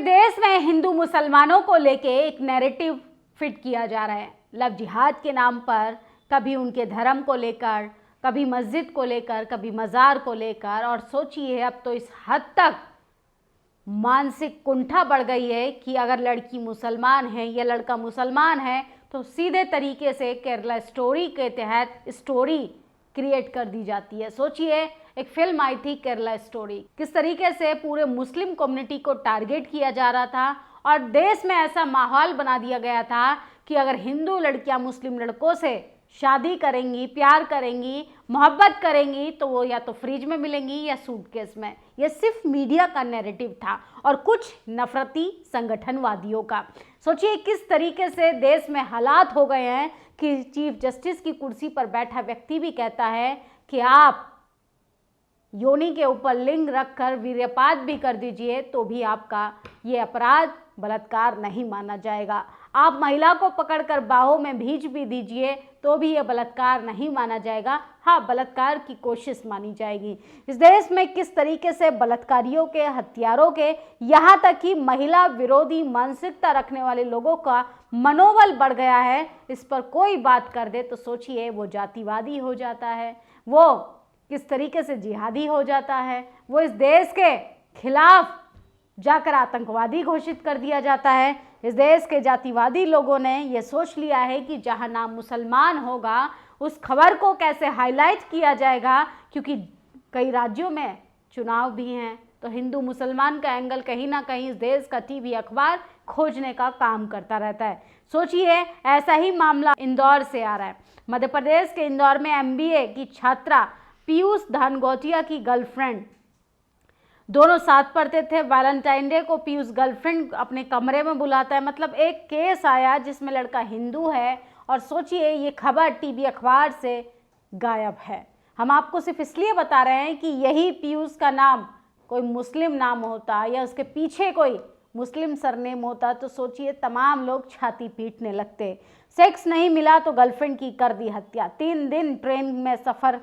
देश में हिंदू मुसलमानों को लेके एक नैरेटिव फिट किया जा रहा है लव जिहाद के नाम पर, कभी उनके धर्म को लेकर, कभी मस्जिद को लेकर, कभी मज़ार को लेकर। और सोचिए अब तो इस हद तक मानसिक कुंठा बढ़ गई है कि अगर लड़की मुसलमान है या लड़का मुसलमान है तो सीधे तरीके से केरला स्टोरी के तहत स्टोरी क्रिएट कर दी जाती है। सोचिए एक फिल्म आई थी केरला स्टोरी, किस तरीके से पूरे मुस्लिम कम्युनिटी को टारगेट किया जा रहा था और देश में ऐसा माहौल बना दिया गया था कि अगर हिंदू लड़कियां मुस्लिम लड़कों से शादी करेंगी, प्यार करेंगी, मोहब्बत करेंगी तो वो या तो फ्रिज में मिलेंगी या सूटकेस में। ये सिर्फ मीडिया का नैरेटिव था और कुछ नफरती संगठनवादियों का। सोचिए किस तरीके से देश में हालात हो गए हैं कि चीफ जस्टिस की कुर्सी पर बैठा व्यक्ति भी कहता है कि आप योनि के ऊपर लिंग रखकर वीर्यपात भी कर दीजिए तो भी आपका ये अपराध बलात्कार नहीं माना जाएगा। आप महिला को पकड़कर बाहों में भींच भी दीजिए तो भी ये बलात्कार नहीं माना जाएगा। हाँ, बलात्कार की कोशिश मानी जाएगी। इस देश में किस तरीके से बलात्कारियों के, हत्यारों के, यहाँ तक कि महिला विरोधी मानसिकता रखने वाले लोगों का मनोबल बढ़ गया है, इस पर कोई बात कर दे तो सोचिए वो जातिवादी हो जाता है, वो किस तरीके से जिहादी हो जाता है, वो इस देश के खिलाफ जाकर आतंकवादी घोषित कर दिया जाता है। इस देश के जातिवादी लोगों ने ये सोच लिया है कि जहां नाम मुसलमान होगा उस खबर को कैसे हाईलाइट किया जाएगा, क्योंकि कई राज्यों में चुनाव भी हैं तो हिंदू मुसलमान का एंगल कहीं ना कहीं इस देश का टीवी अखबार खोजने का काम करता रहता है। सोचिए ऐसा ही मामला इंदौर से आ रहा है। मध्य प्रदेश के इंदौर में MBA की छात्रा पीयूष धानगोटिया की गर्लफ्रेंड, दोनों साथ पढ़ते थे। वैलेंटाइन डे को पीयूष गर्लफ्रेंड अपने कमरे में बुलाता है। मतलब एक केस आया जिसमें लड़का हिंदू है और सोचिए ये खबर टीवी अखबार से गायब है। हम आपको सिर्फ इसलिए बता रहे हैं कि यही पीयूष का नाम कोई मुस्लिम नाम होता या उसके पीछे कोई मुस्लिम सरनेम होता तो सोचिए तमाम लोग छाती पीटने लगते। सेक्स नहीं मिला तो गर्लफ्रेंड की कर दी हत्या, 3 दिन ट्रेन में सफ़र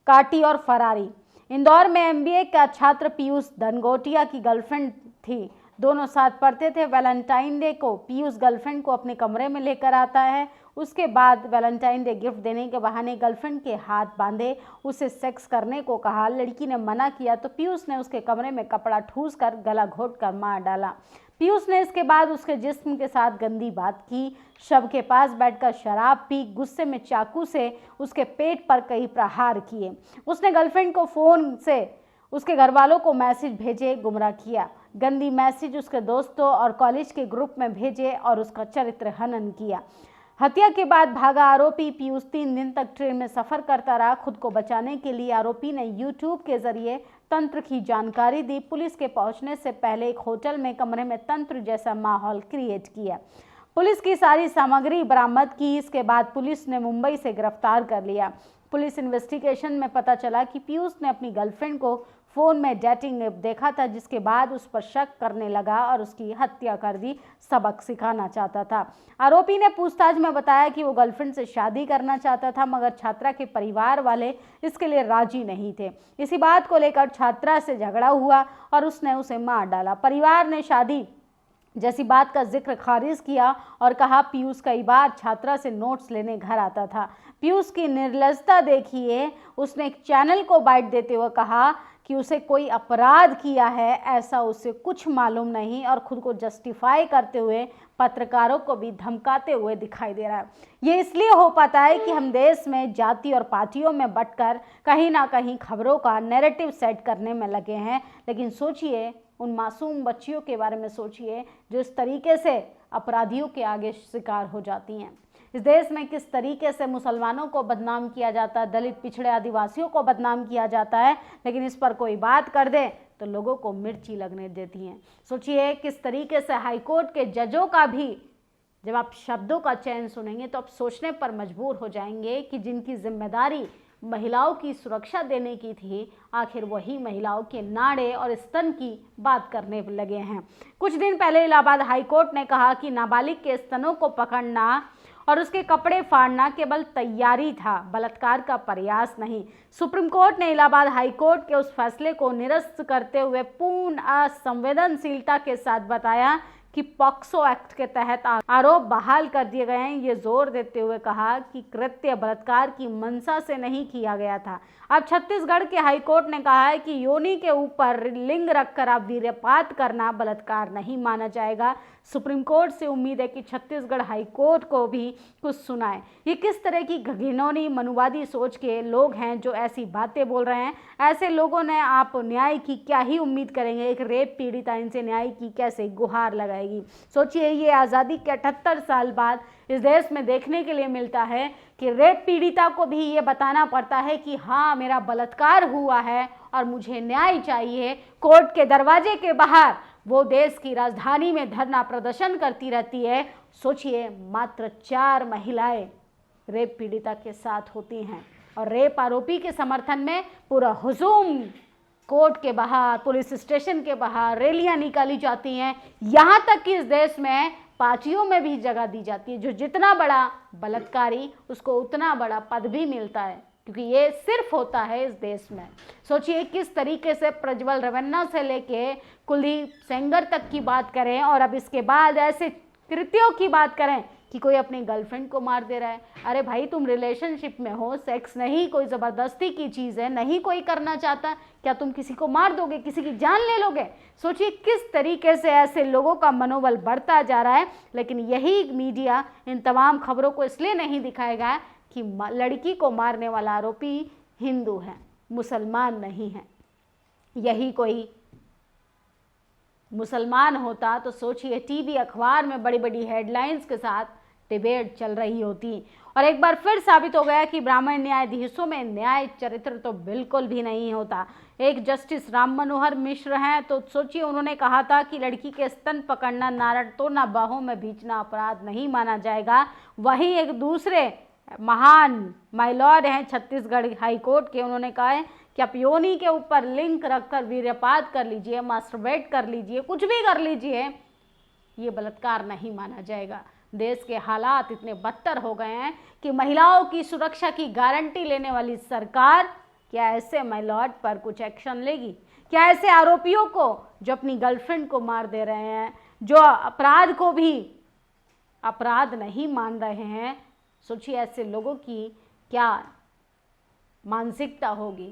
काटी और फरारी। इंदौर में MBA का छात्र पीयूष धनगोटिया की गर्लफ्रेंड थी, दोनों साथ पढ़ते थे। वैलेंटाइन डे को पीयूष गर्लफ्रेंड को अपने कमरे में लेकर आता है। उसके बाद वैलेंटाइन डे गिफ्ट देने के बहाने गर्लफ्रेंड के हाथ बांधे, उसे सेक्स करने को कहा। लड़की ने मना किया तो पीयूष ने उसके कमरे में कपड़ा ठूस कर गला घोट कर मार डाला। पीयूष ने इसके बाद उसके जिस्म के साथ गंदी बात की, शव के पास बैठकर शराब पी, गुस्से में चाकू से उसके पेट पर कई प्रहार किए। उसने गर्लफ्रेंड को फ़ोन से उसके घर वालों को मैसेज भेजे, गुमराह किया, गंदी मैसेज उसके दोस्तों और कॉलेज के ग्रुप में भेजे और उसका चरित्र हनन किया। हत्या के बाद भागा आरोपी पीयूष 3 दिन तक ट्रेन में सफ़र करता रहा। खुद को बचाने के लिए आरोपी ने यूट्यूब के जरिए तंत्र की जानकारी दी। पुलिस के पहुंचने से पहले एक होटल में कमरे में तंत्र जैसा माहौल क्रिएट किया। पुलिस की सारी सामग्री बरामद की। इसके बाद पुलिस ने मुंबई से गिरफ्तार कर लिया। पुलिस इन्वेस्टिगेशन में पता चला कि पीयूष ने अपनी गर्लफ्रेंड को फ़ोन में डेटिंग ऐप देखा था, जिसके बाद उस पर शक करने लगा और उसकी हत्या कर दी। सबक सिखाना चाहता था। आरोपी ने पूछताछ में बताया कि वो गर्लफ्रेंड से शादी करना चाहता था, मगर छात्रा के परिवार वाले इसके लिए राजी नहीं थे। इसी बात को लेकर छात्रा से झगड़ा हुआ और उसने उसे मार डाला। परिवार ने शादी जैसी बात का जिक्र खारिज किया और कहा पीयूष कई बार छात्रा से नोट्स लेने घर आता था। पीयूष की निर्लजता देखिए, उसने एक चैनल को बाइट देते हुए कहा कि उसे कोई अपराध किया है ऐसा उसे कुछ मालूम नहीं और खुद को जस्टिफाई करते हुए पत्रकारों को भी धमकाते हुए दिखाई दे रहा है। ये इसलिए हो पाता है कि हम देश में जाति और पार्टियों में बंटकर कहीं ना कहीं खबरों का नैरेटिव सेट करने में लगे हैं। लेकिन सोचिए उन मासूम बच्चियों के बारे में, सोचिए जो इस तरीके से अपराधियों के आगे शिकार हो जाती हैं। इस देश में किस तरीके से मुसलमानों को बदनाम किया जाता है, दलित, पिछड़े, आदिवासियों को बदनाम किया जाता है, लेकिन इस पर कोई बात कर दे तो लोगों को मिर्ची लगने देती हैं। सोचिए किस तरीके से हाईकोर्ट के जजों का भी, जब आप शब्दों का चयन सुनेंगे तो आप सोचने पर मजबूर हो जाएंगे कि जिनकी जिम्मेदारी महिलाओं की सुरक्षा देने की थी, आखिर वही महिलाओं के नाड़े और स्तन की बात करने लगे हैं। कुछ दिन पहले इलाहाबाद हाईकोर्ट ने कहा कि नाबालिग के स्तनों को पकड़ना और उसके कपड़े फाड़ना केवल तैयारी था, बलात्कार का प्रयास नहीं। सुप्रीम कोर्ट ने इलाहाबाद हाई कोर्ट के उस फैसले को निरस्त करते हुए पूर्ण असंवेदनशीलता के साथ बताया कि पॉक्सो एक्ट के तहत आरोप बहाल कर दिए गए हैं, ये जोर देते हुए कहा कि कृत्य बलात्कार की मंशा से नहीं किया गया था। अब छत्तीसगढ़ के हाई कोर्ट ने कहा है कि योनि के ऊपर लिंग रखकर अब वीर्यपात करना बलात्कार नहीं माना जाएगा। सुप्रीम कोर्ट से उम्मीद है कि छत्तीसगढ़ हाई कोर्ट को भी कुछ सुनाए। ये किस तरह की घिनौनी मनुवादी सोच के लोग हैं जो ऐसी बातें बोल रहे हैं? ऐसे लोगों ने आप न्याय की क्या ही उम्मीद करेंगे? एक रेप पीड़िता इनसे न्याय की कैसे गुहार लगाएगी? सोचिए, ये आज़ादी के 78 साल बाद इस देश में देखने के लिए मिलता है कि रेप पीड़िता को भी ये बताना पड़ता है कि हाँ, मेरा बलात्कार हुआ है और मुझे न्याय चाहिए। कोर्ट के दरवाजे के बाहर वो देश की राजधानी में धरना प्रदर्शन करती रहती है। सोचिए, मात्र 4 महिलाएं रेप पीड़िता के साथ होती हैं और रेप आरोपी के समर्थन में पूरा हुजूम कोर्ट के बाहर, पुलिस स्टेशन के बाहर रैलियां निकाली जाती हैं। यहाँ तक कि इस देश में पार्टियों में भी जगह दी जाती है। जो जितना बड़ा बलात्कारी उसको उतना बड़ा पद भी मिलता है, क्योंकि ये सिर्फ होता है इस देश में। सोचिए किस तरीके से प्रज्वल रवन्ना से लेके कुलदीप सेंगर तक की बात करें और अब इसके बाद ऐसे कृत्यों की बात करें कि कोई अपनी गर्लफ्रेंड को मार दे रहा है। अरे भाई, तुम रिलेशनशिप में हो, सेक्स नहीं कोई ज़बरदस्ती की चीज़ है, नहीं कोई करना चाहता, क्या तुम किसी को मार दोगे, किसी की जान ले लोगे? सोचिए किस तरीके से ऐसे लोगों का मनोबल बढ़ता जा रहा है। लेकिन यही मीडिया इन तमाम खबरों को इसलिए नहीं दिखाएगा कि लड़की को मारने वाला आरोपी हिंदू है, मुसलमान नहीं है। यही कोई मुसलमान होता तो सोचिए टीवी अखबार में बड़ी बड़ी हेडलाइंस के साथ डिबेट चल रही होती। और एक बार फिर साबित हो गया कि ब्राह्मण न्यायाधीशों में न्याय चरित्र तो बिल्कुल भी नहीं होता। एक जस्टिस राम मनोहर मिश्र हैं, तो सोचिए उन्होंने कहा था कि लड़की के स्तन पकड़ना, नारद तोड़ना, बाहों में बीचना अपराध नहीं माना जाएगा। वहीं एक दूसरे महान माइलॉर्ड हैं छत्तीसगढ़ हाई कोर्ट के, उन्होंने कहा है कि आप योनि के ऊपर लिंक रखकर वीर्यपात कर लीजिए, मास्टरबेट कर लीजिए, कुछ भी कर लीजिए, ये बलात्कार नहीं माना जाएगा। देश के हालात इतने बदतर हो गए हैं कि महिलाओं की सुरक्षा की गारंटी लेने वाली सरकार क्या ऐसे माइलॉर्ड पर कुछ एक्शन लेगी? क्या ऐसे आरोपियों को जो अपनी गर्लफ्रेंड को मार दे रहे हैं, जो अपराध को भी अपराध नहीं मान रहे हैं, सोचिए ऐसे लोगों की क्या मानसिकता होगी?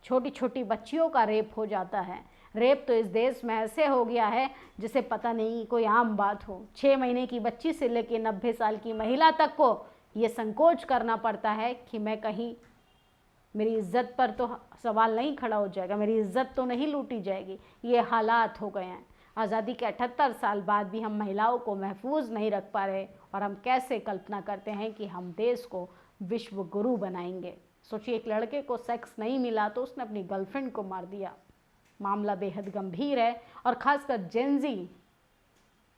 छोटी छोटी बच्चियों का रेप हो जाता है। रेप तो इस देश में ऐसे हो गया है जिसे पता नहीं कोई आम बात हो। 6 महीने की बच्ची से लेकर 90 साल की महिला तक को ये संकोच करना पड़ता है कि मैं कहीं, मेरी इज्जत पर तो सवाल नहीं खड़ा हो जाएगा, मेरी इज्जत तो नहीं लूटी जाएगी। ये हालात हो गए हैं। आज़ादी के 78 साल बाद भी हम महिलाओं को महफूज नहीं रख पा रहे और हम कैसे कल्पना करते हैं कि हम देश को विश्व गुरु बनाएंगे। सोचिए, एक लड़के को सेक्स नहीं मिला तो उसने अपनी गर्लफ्रेंड को मार दिया। मामला बेहद गंभीर है और ख़ासकर जेनजी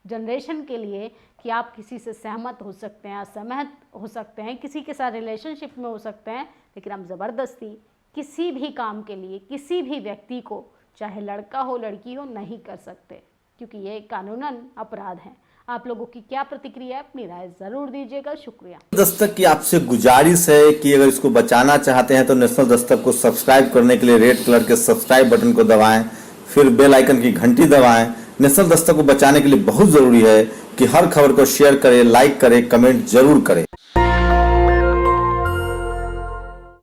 जनरेशन के लिए कि आप किसी से सहमत हो सकते हैं, असहमत हो सकते हैं, किसी के साथ रिलेशनशिप में हो सकते हैं, लेकिन आप ज़बरदस्ती किसी भी काम के लिए किसी भी व्यक्ति को, चाहे लड़का हो लड़की हो, नहीं कर सकते, क्योंकि ये कानूनन अपराध है। आप लोगों की क्या प्रतिक्रिया है? अपनी राय जरूर दीजिएगा। शुक्रिया। दस्तक की आपसे गुजारिश है कि अगर इसको बचाना चाहते हैं तो नेशनल दस्तक को सब्सक्राइब करने के लिए रेड कलर के सब्सक्राइब बटन को दबाएं, फिर बेल आइकन की घंटी दबाएं। नेशनल दस्तक को बचाने के लिए बहुत जरूरी है कि हर खबर को शेयर करें, लाइक करें, कमेंट जरूर करें।